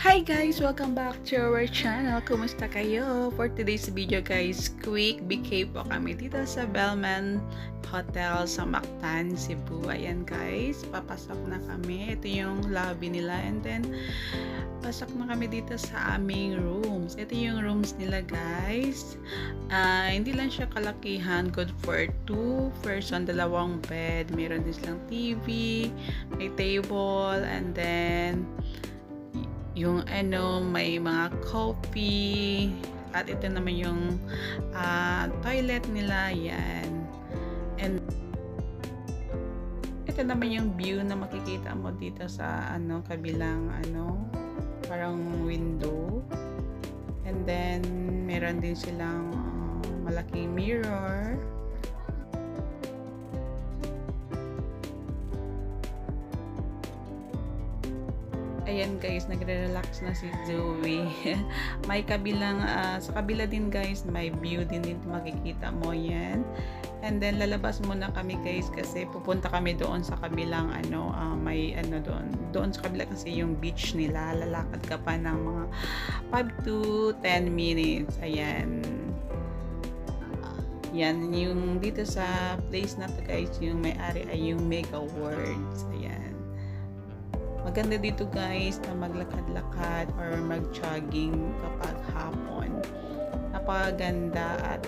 Hi guys! Welcome back to our channel. Kumusta kayo? For today's video guys, quick BK po kami dito sa Bellman Hotel sa Mactan, Cebu. Ayan guys, papasok na kami. Ito yung lobby nila and then pasok na kami dito sa aming rooms. Ito yung rooms nila guys. Hindi lang siya kalakihan. Good for 2 person, dalawang bed. Meron din silang TV, may table, and then yung may mga coffee at ito naman yung toilet nila, yan. And ito naman yung view na makikita mo dito sa kabilang parang window. And then meron din silang malaking mirror. Ayan guys, nagre-relax na si Zoe. May kabilang, sa kabila din guys, may view din dito makikita mo yan. And then lalabas muna kami guys kasi pupunta kami doon sa kabilang may doon sa kabila kasi yung beach nila. Lalakad ka pa ng mga 5 to 10 minutes. Ayan. Yan, yung dito sa place na to guys, yung may-ari ay yung Mega Words. Ayan. Maganda dito guys na maglakad-lakad or mag-jogging kapag hapon. Napakaganda at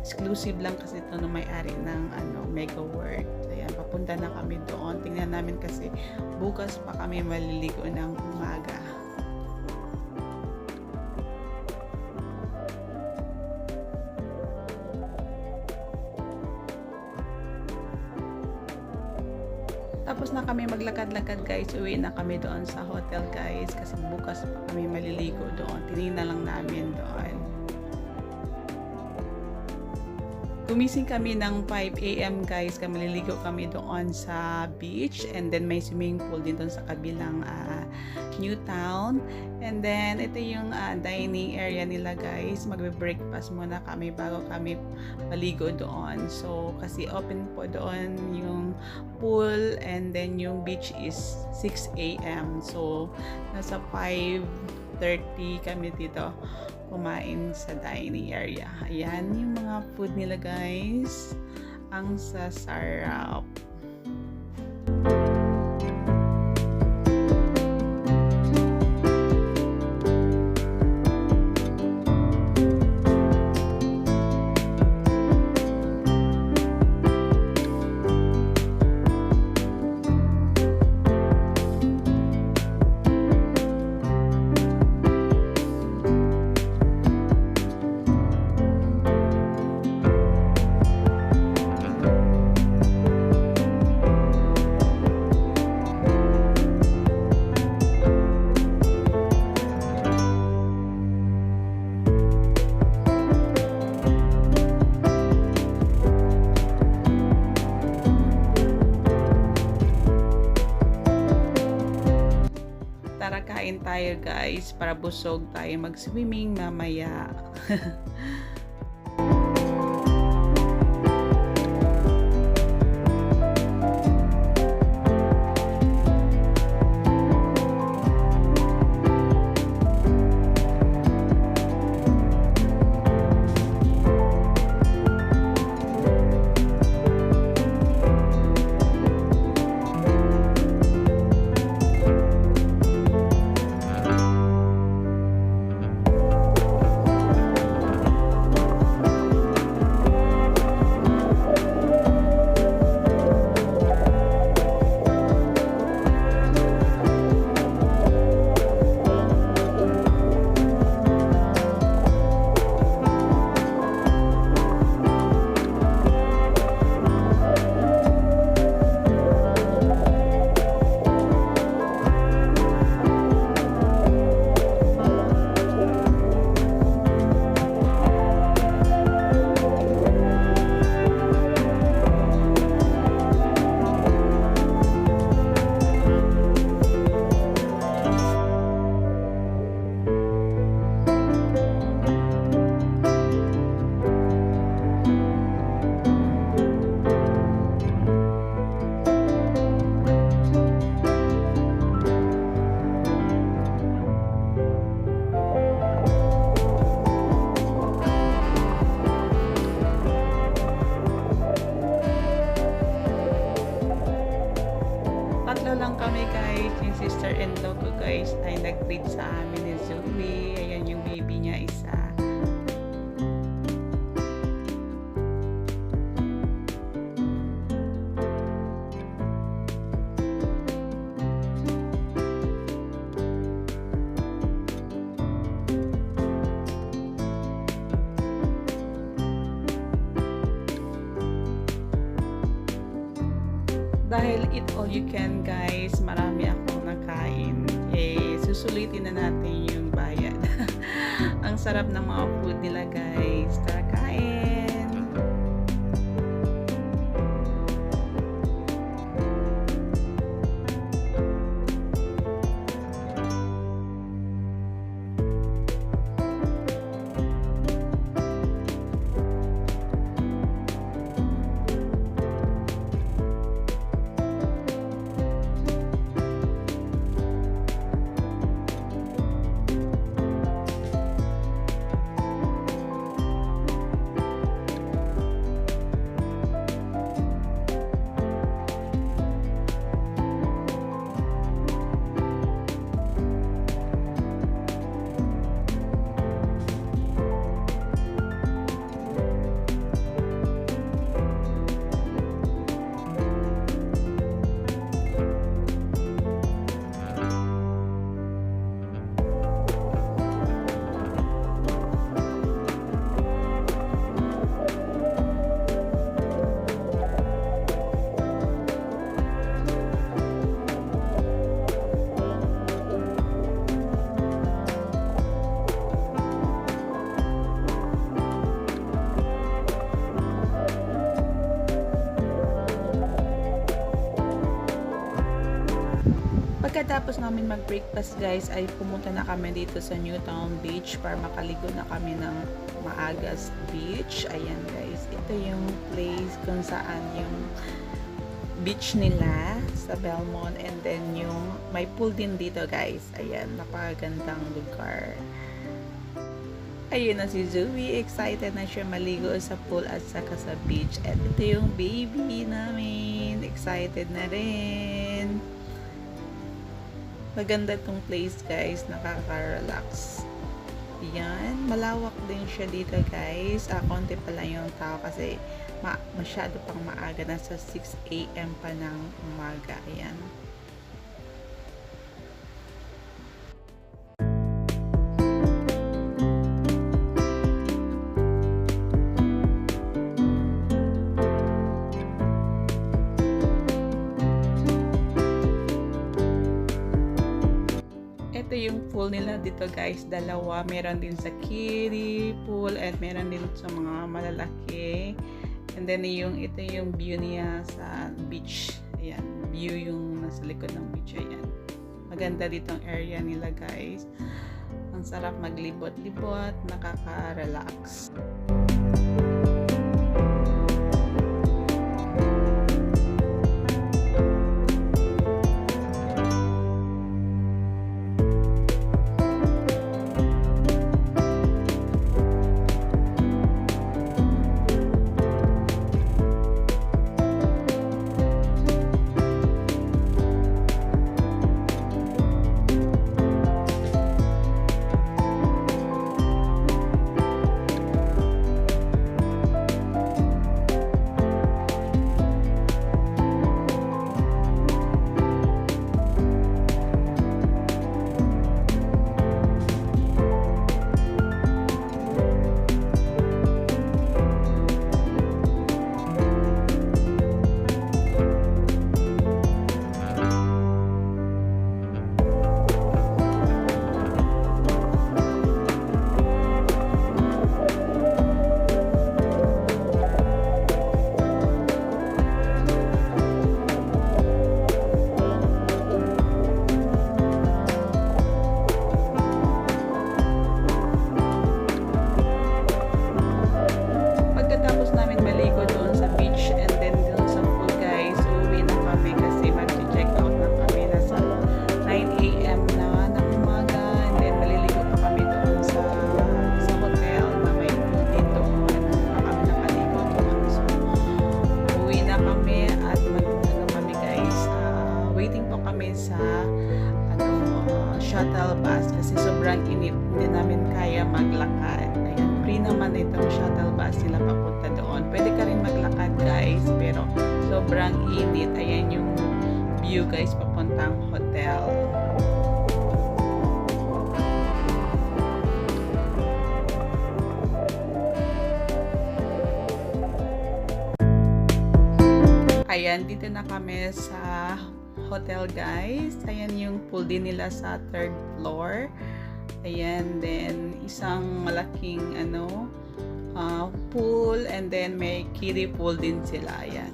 exclusive lang kasi ito na may-ari ng Mega World. Ayan, papunta na kami doon. Tingnan namin kasi bukas pa kami maliligo ng umaga. Tapos na kami maglakad-lakad guys, uwi na kami doon sa hotel guys kasi bukas pa kami maliligo doon. Tinignan lang namin doon. Gumising kami ng 5 AM guys, kasi maliligo kami doon sa beach and then may swimming pool din doon sa kabilang New Town. And then ito yung dining area nila guys. Magbe-breakfast muna kami bago kami maligo doon. So kasi open po doon yung pool and then yung beach is 6 AM. So nasa 5:30 kami dito kumain sa dining area. Ayan yung mga food nila guys. Ang sasarap. Tara kain tayo guys para busog tayo mag-swimming mamaya. sister-in-law ko guys ay nag-treat sa amin ni Zoe. Ayan yung baby niya isa. Dahil eat all you can guys, marami akong nakain. Susulitin na natin yung bayad. Ang sarap ng mga food nila guys. Tara kain! Pagkatapos namin mag-breakfast guys ay pumunta na kami dito sa Newtown Beach para makaligo na kami ng Maagas Beach. Ayan guys, ito yung place kung saan yung beach nila sa Belmont, and then yung may pool din dito guys. Ayan, napakagandang lugar. Ayun na si Zoe, excited na siya maligo sa pool at saka sa beach. At ito yung baby namin, excited na rin. Maganda tong place guys, nakaka-relax. Yan, malawak din siya dito guys. Konti pa lang yung tao kasi masyado pang maaga, nasa 6 AM pa ng umaga. Ayan. Ito yung pool nila dito guys, dalawa. Meron din sa kiddie pool at meron din sa mga malalaki. And then ito yung view niya sa beach. Ayan, view yung nasa likod ng beach. Ayan. Maganda ditong area nila guys. Ang sarap maglibot-libot, nakaka-relax. sila papunta doon. Pwede ka rin maglakad guys, pero sobrang init. Ayan yung view guys papuntang hotel. Ayan, dito na kami sa hotel guys. Ayan yung pool din nila sa 3rd floor. Ayan, then isang malaking pool, and then may kiddie pool din sila. Ayan.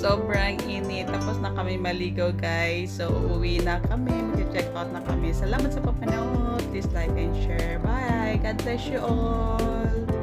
Sobrang init. Tapos na kami maligaw guys. So, uuwi na kami. Mag-check out na kami. Salamat sa papanood. Please like and share. Bye! God bless you all!